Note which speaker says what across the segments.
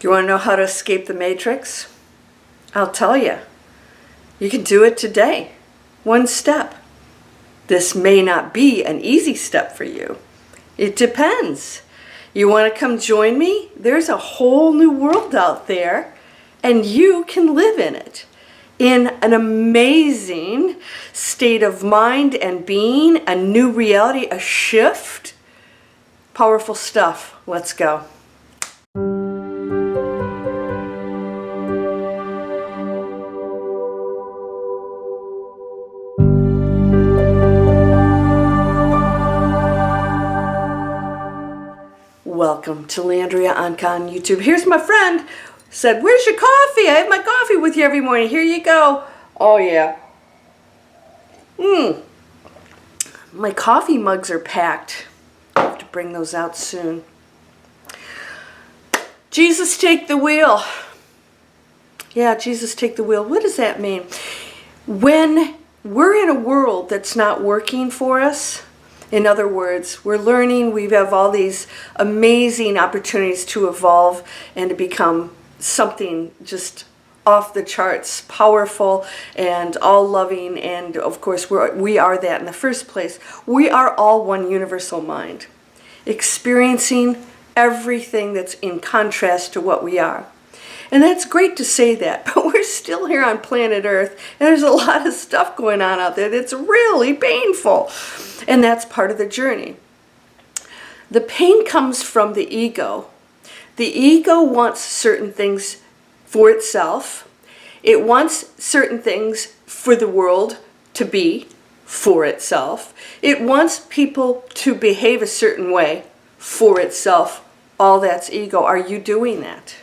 Speaker 1: You want to know how to escape the matrix? I'll tell you. You can do it today. One step. This may not be an easy step for you. It depends. You want to come join me? There's a whole new world out there, and you can live in it in an amazing state of mind and being, a new reality, a shift. Powerful stuff. Let's go. Welcome to Landria Onkka on YouTube. Here's my friend. Said, where's your coffee? I have my coffee with you every morning. Here you go. Oh, yeah. My coffee mugs are packed. I have to bring those out soon. Jesus, take the wheel. Yeah, Jesus, take the wheel. What does that mean? When we're in a world that's not working for us, in other words, we're learning, we have all these amazing opportunities to evolve and to become something just off the charts, powerful and all loving, and of course we are that in the first place. We are all one universal mind, experiencing everything that's in contrast to what we are. And that's great to say that, but we're still here on planet Earth, and there's a lot of stuff going on out there that's really painful. And that's part of the journey. The pain comes from the ego. The ego wants certain things for itself. It wants certain things for the world to be for itself. It wants people to behave a certain way for itself. All that's ego. Are you doing that?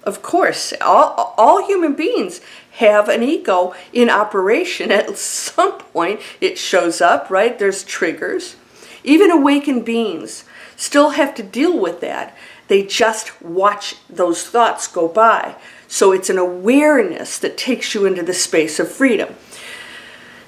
Speaker 1: Of course, all human beings have an ego in operation. At some point, it shows up, right? There's triggers. Even awakened beings still have to deal with that. They just watch those thoughts go by. So it's an awareness that takes you into the space of freedom.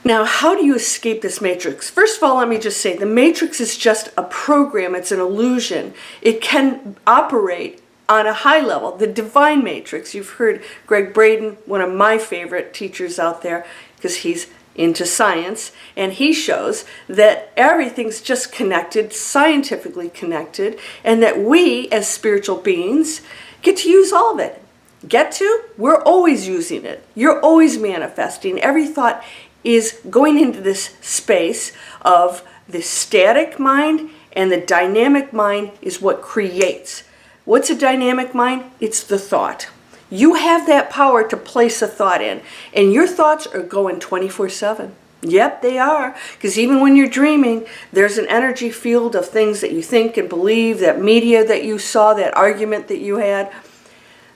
Speaker 1: Now, how do you escape this matrix? First of all, let me just say, the matrix is just a program. It's an illusion. It can operate on a high level, the divine matrix. You've heard Greg Braden, one of my favorite teachers out there, because he's into science, and he shows that everything's just connected, scientifically connected, and that we as spiritual beings get to use all of it. Get to? We're always using it. You're always manifesting. Every thought is going into this space of the static mind, and the dynamic mind is what creates. What's a dynamic mind? It's the thought. You have that power to place a thought in, and your thoughts are going 24/7. Yep, they are, because even when you're dreaming, there's an energy field of things that you think and believe, that media that you saw, that argument that you had.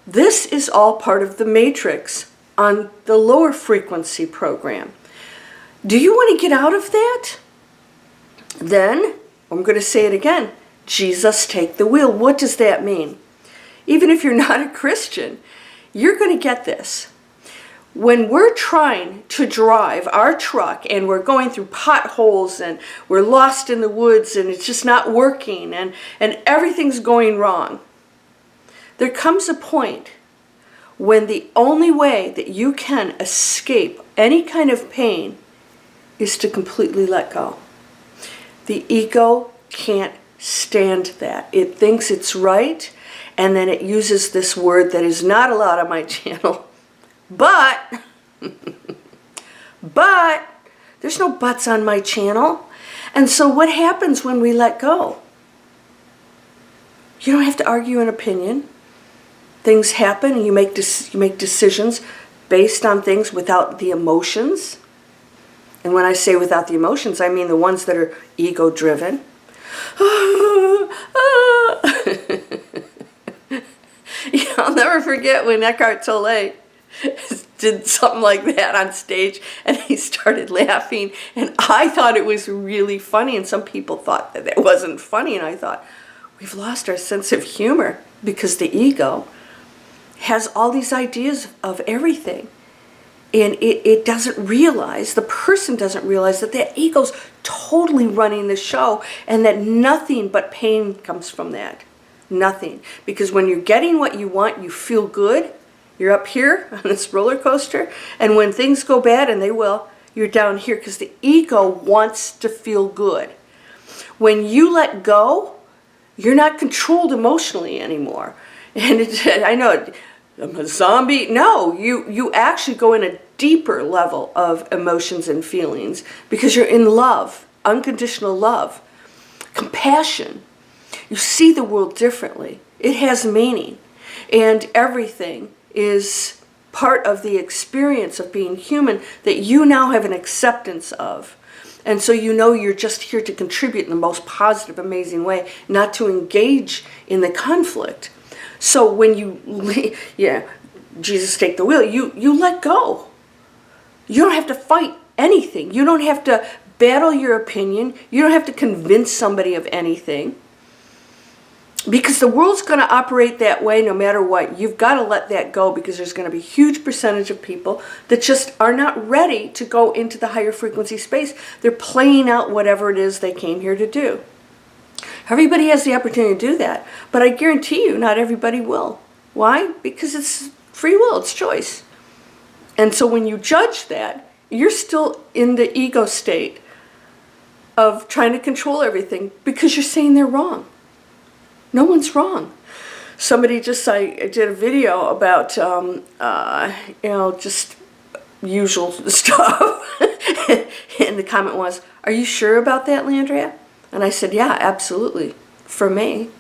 Speaker 1: This is all part of the matrix on the lower frequency program. Do you want to get out of that? Then, I'm going to say it again, Jesus, take the wheel. What does that mean? Even if you're not a Christian, you're going to get this. When we're trying to drive our truck and we're going through potholes and we're lost in the woods and it's just not working and everything's going wrong, there comes a point when the only way that you can escape any kind of pain is to completely let go. The ego can't stand that. It thinks it's right, and then it uses this word that is not allowed on my channel. But there's no buts on my channel. And so what happens when we let go? You don't have to argue an opinion. Things happen, and you make decisions based on things without the emotions. And when I say without the emotions, I mean the ones that are ego-driven. I'll never forget when Eckhart Tolle did something like that on stage, and he started laughing, and I thought it was really funny, and some people thought that it wasn't funny, and I thought, we've lost our sense of humor because the ego has all these ideas of everything. And it doesn't realize, the person doesn't realize that that ego's totally running the show and that nothing but pain comes from that. Nothing. Because when you're getting what you want, you feel good. You're up here on this roller coaster. And when things go bad, and they will, you're down here because the ego wants to feel good. When you let go, you're not controlled emotionally anymore. And I know, I'm a zombie. No, you actually go in a deeper level of emotions and feelings because you're in love, unconditional love, compassion. You see the world differently. It has meaning. And everything is part of the experience of being human that you now have an acceptance of. And so you know you're just here to contribute in the most positive, amazing way, not to engage in the conflict. So when you, Jesus take the wheel, you let go. You don't have to fight anything. You don't have to battle your opinion. You don't have to convince somebody of anything. Because the world's going to operate that way no matter what. You've got to let that go because there's going to be a huge percentage of people that just are not ready to go into the higher frequency space. They're playing out whatever it is they came here to do. Everybody has the opportunity to do that. But I guarantee you not everybody will. Why? Because it's free will. It's choice. And so when you judge that, you're still in the ego state of trying to control everything because you're saying they're wrong. No one's wrong. Somebody I did a video about, just usual stuff. And the comment was, "Are you sure about that, Landria?" And I said, "Yeah, absolutely. For me.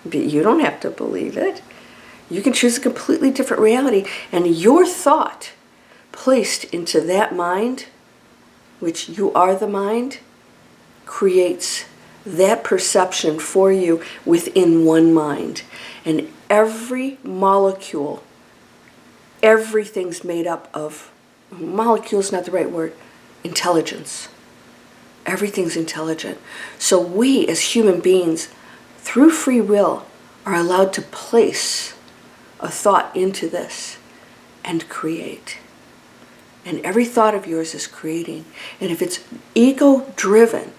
Speaker 1: But you don't have to believe it. You can choose a completely different reality. And your thought placed into that mind, which you are the mind, creates that perception for you within one mind. And every molecule, everything's made up of, molecule's not the right word, intelligence. Everything's intelligent. So we as human beings, through free will, are allowed to place a thought into this and create. And every thought of yours is creating. And if it's ego-driven,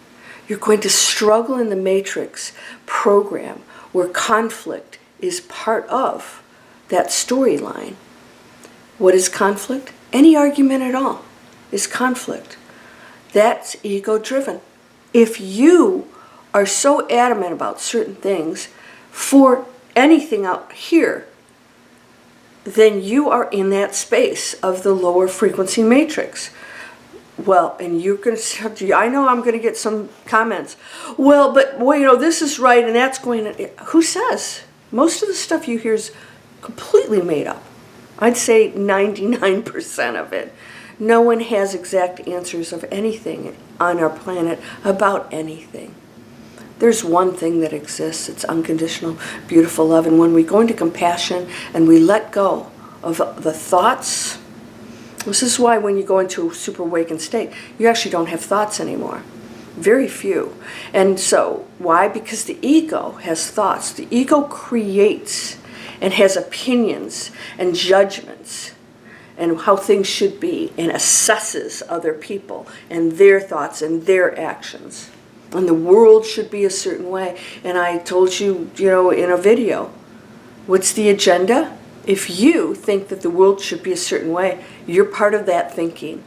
Speaker 1: you're going to struggle in the matrix program where conflict is part of that storyline. What is conflict? Any argument at all is conflict. That's ego-driven. If you are so adamant about certain things for anything out here, then you are in that space of the lower frequency matrix. Well, and you can, I know I'm going to get some comments. Well, but this is right and that's going to, who says? Most of the stuff you hear is completely made up. I'd say 99% of it. No one has exact answers of anything on our planet about anything. There's one thing that exists. It's unconditional, beautiful love. And when we go into compassion and we let go of the thoughts, this is why when you go into a super awakened state, you actually don't have thoughts anymore. Very few. And so, why? Because the ego has thoughts. The ego creates and has opinions and judgments and how things should be and assesses other people and their thoughts and their actions. And the world should be a certain way. And I told you, in a video, what's the agenda? If you think that the world should be a certain way, you're part of that thinking.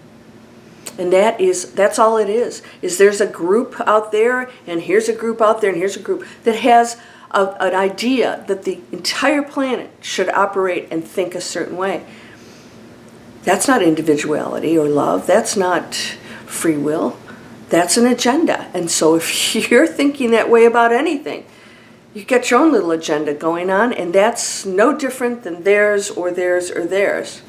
Speaker 1: And that's all it is there's a group out there, and here's a group out there, and here's a group that has an idea that the entire planet should operate and think a certain way. That's not individuality or love. That's not free will. That's an agenda. And so if you're thinking that way about anything, you get your own little agenda going on, and that's no different than theirs or theirs or theirs.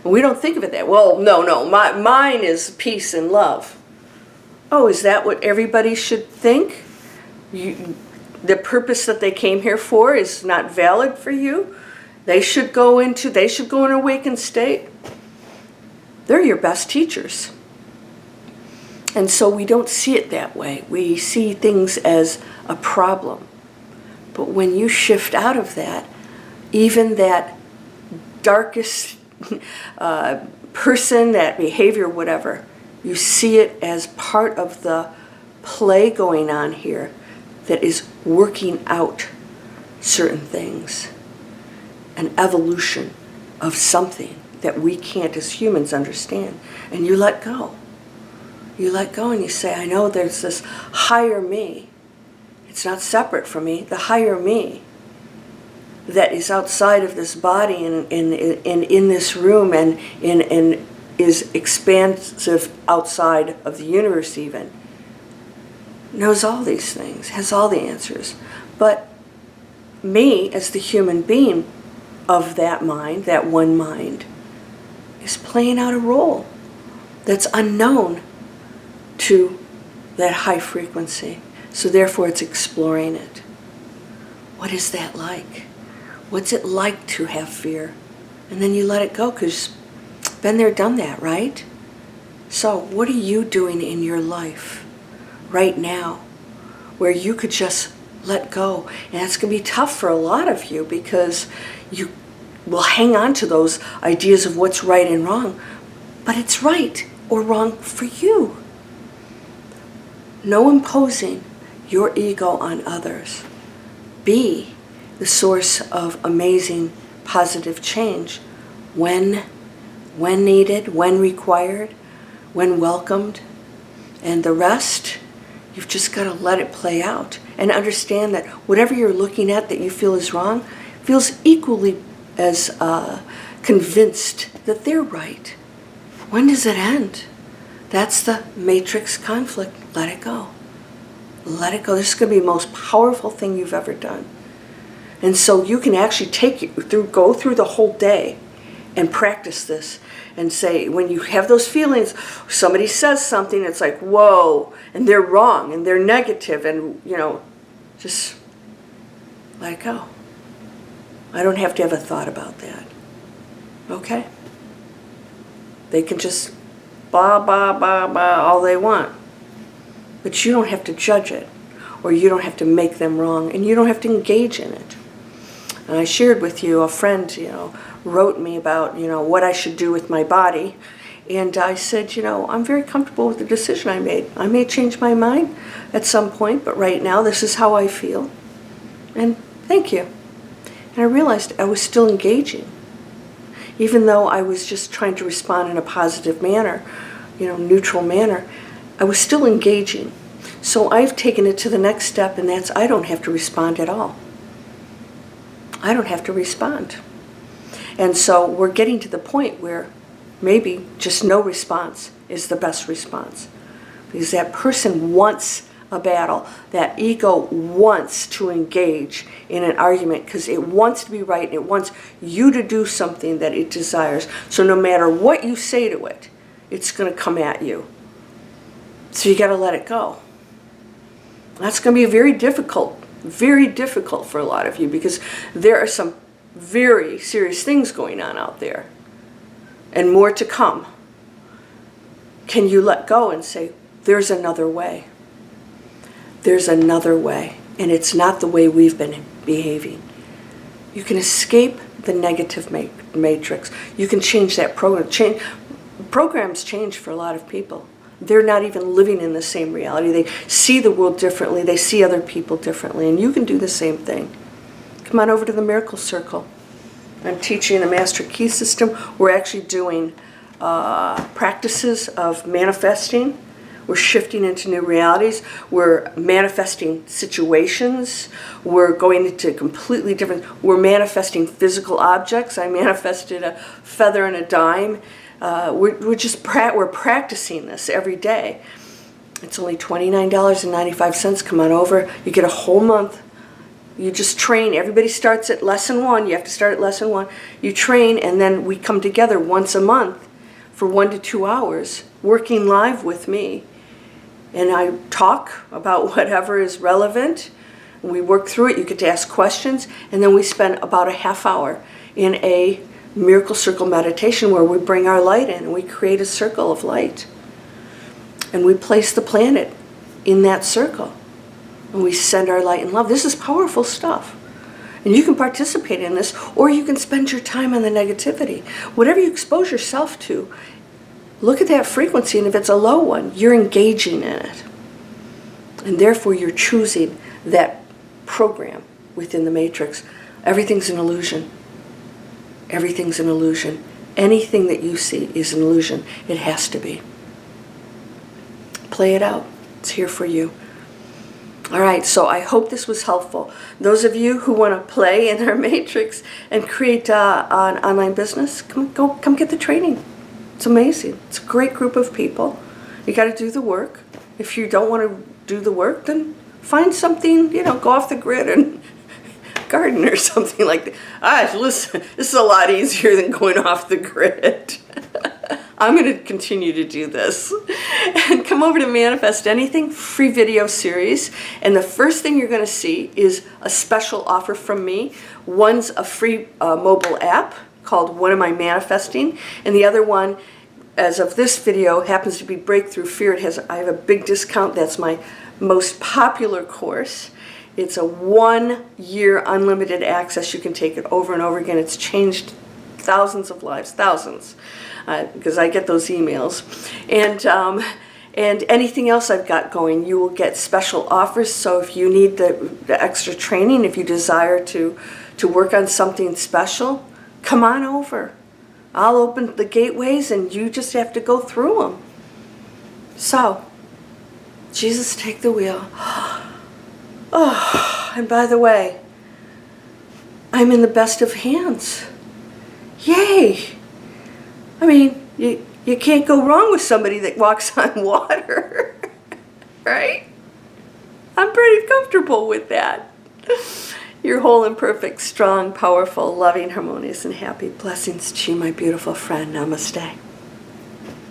Speaker 1: And we don't think of it that, well, no, mine is peace and love. Oh, is that what everybody should think? The purpose that they came here for is not valid for you? They should go in an awakened state? They're your best teachers. And so we don't see it that way. We see things as a problem. But when you shift out of that, even that darkest person, that behavior, whatever, you see it as part of the play going on here that is working out certain things, an evolution of something that we can't as humans understand, and you let go. You let go and you say, I know there's this higher me. It's not separate from me. The higher me that is outside of this body and in this room and is expansive outside of the universe even, knows all these things, has all the answers. But me, as the human being of that mind, that one mind, is playing out a role that's unknown to that high frequency. So therefore it's exploring it. What is that like? What's it like to have fear? And then you let it go because been there, done that, right? So what are you doing in your life right now where you could just let go? And it's going to be tough for a lot of you because you will hang on to those ideas of what's right and wrong. But it's right or wrong for you. No imposing your ego on others. Be the source of amazing positive change when needed, when required, when welcomed. And the rest, you've just got to let it play out and understand that whatever you're looking at that you feel is wrong feels equally as convinced that they're right. When does it end? That's the matrix conflict. Let it go. Let it go. This is going to be the most powerful thing you've ever done. And so you can actually go through the whole day and practice this and say, when you have those feelings, somebody says something, it's like, whoa, and they're wrong and they're negative, and, just let it go. I don't have to have a thought about that. Okay? They can just blah, blah, blah, blah, all they want. But you don't have to judge it, or you don't have to make them wrong, and you don't have to engage in it. And I shared with you, a friend, wrote me about, what I should do with my body. And I said, I'm very comfortable with the decision I made. I may change my mind at some point, but right now this is how I feel. And thank you. And I realized I was still engaging. Even though I was just trying to respond in a positive manner, neutral manner, I was still engaging. So I've taken it to the next step, and that's I don't have to respond at all. I don't have to respond. And so we're getting to the point where maybe just no response is the best response. Because that person wants a battle. That ego wants to engage in an argument because it wants to be right and it wants you to do something that it desires. So no matter what you say to it, it's going to come at you. So you got to let it go. That's going to be very difficult for a lot of you because there are some very serious things going on out there and more to come. Can you let go and say, there's another way? There's another way, and it's not the way we've been behaving. You can escape the negative matrix. You can change that program. Programs change for a lot of people. They're not even living in the same reality. They see the world differently. They see other people differently. And you can do the same thing. Come on over to the Miracle Circle. I'm teaching the Master Key System. We're actually doing practices of manifesting. We're shifting into new realities. We're manifesting situations. We're going into completely different. We're manifesting physical objects. I manifested a feather and a dime. We're practicing this every day. It's only $29.95. Come on over. You get a whole month. You just train. Everybody starts at lesson 1. You have to start at lesson 1. You train, and then we come together once a month for 1 to 2 hours, working live with me. And I talk about whatever is relevant. We work through it. You get to ask questions, and then we spend about a half hour in a Miracle Circle meditation where we bring our light in and we create a circle of light. And we place the planet in that circle. And we send our light and love. This is powerful stuff. And you can participate in this, or you can spend your time on the negativity. Whatever you expose yourself to, look at that frequency, and if it's a low one, you're engaging in it. And therefore you're choosing that program within the matrix. Everything's an illusion. Everything's an illusion. Anything that you see is an illusion. It has to be. Play it out. It's here for you. All right, so I hope this was helpful. Those of you who want to play in our matrix and create an online business, come get the training. It's amazing. It's a great group of people. You got to do the work. If you don't want to do the work, then find something, go off the grid and garden or something like that. Listen, this is a lot easier than going off the grid. I'm going to continue to do this. And come over to Manifest Anything free video series. And the first thing you're going to see is a special offer from me. One's a free mobile app called What Am I Manifesting? And the other one, as of this video, happens to be Breakthrough Fear. I have a big discount. That's my most popular course. It's a 1-year unlimited access. You can take it over and over again. It's changed thousands of lives, thousands, because I get those emails. And anything else I've got going, you will get special offers. So if you need the extra training, if you desire to work on something special, come on over. I'll open the gateways and you just have to go through them. So, Jesus, take the wheel. Oh, and by the way, I'm in the best of hands. Yay! I mean, you can't go wrong with somebody that walks on water, right? I'm pretty comfortable with that. You're whole and perfect, strong, powerful, loving, harmonious, and happy. Blessings to you, my beautiful friend. Namaste.